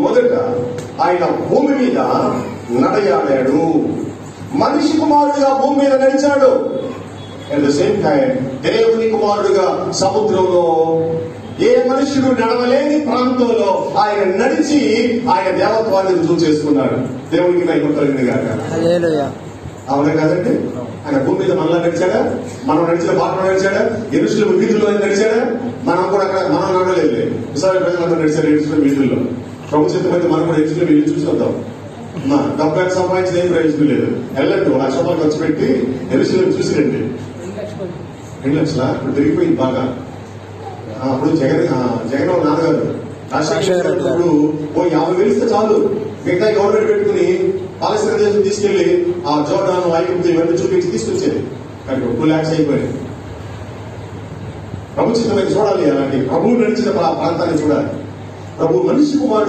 మొదట ఆయన భూమి మీద నడయాడాడు, మనిషి కుమారుడుగా భూమి మీద నడిచాడు. అట్ ద సేమ్ టైం దేవుని కుమారుడుగా సముద్రంలో ఏ మనుషుడు నడవలేని ప్రాంతంలో ఆయన నడిచి ఆయన దేవత్వాన్ని రుజువు చేసుకున్నాడు. దేవునికి మహిమ కలుగును గాక. అవునా కాదండి? ఆయన భూమి మీద మనలా నడిచాడా? మనం నడిచిన బాటలో నడిచాడా? యెరూషలేము వీధుల్లో నడిచాడా? మనం కూడా అక్కడ మనం నడలేదు. ఇశ్రాయేలు ప్రజలందరూ నడిచారు యెరూషలేము వీధుల్లో. ప్రభు చిత్తమైతే మనం కూడా యెరూషలేము వీధులు చూసి వద్దాం. డబ్బు సంపాదించిన ఏం ప్రయోజనం లేదు. వెళ్ళండి, ₹1,00,000 ఖర్చు పెట్టి యెరూషలేము చూసి రండి. 2 లక్షలా? ఇప్పుడు పెరిగిపోయింది బాగా. అప్పుడు జగన్ నాన్నగారు రాష్ట్రాలు ఓ 50,000 ఇస్తే చాలు, మిగతా గవర్నమెంట్ పెట్టుకుని పాలస్తీనా దేశం తీసుకెళ్లి ఆ జోర్డాన్, ఐగుప్తు ఇవన్నీ చూపించి తీసుకొచ్చేది. కానీ 2 lakhs అయిపోయాయి. ప్రభు చిత్తమైతే చూడాలి, అలాంటి ప్రభువు నడిచిన ప్రాంతాన్ని చూడాలి. ప్రభు మనిషి కుమారుడు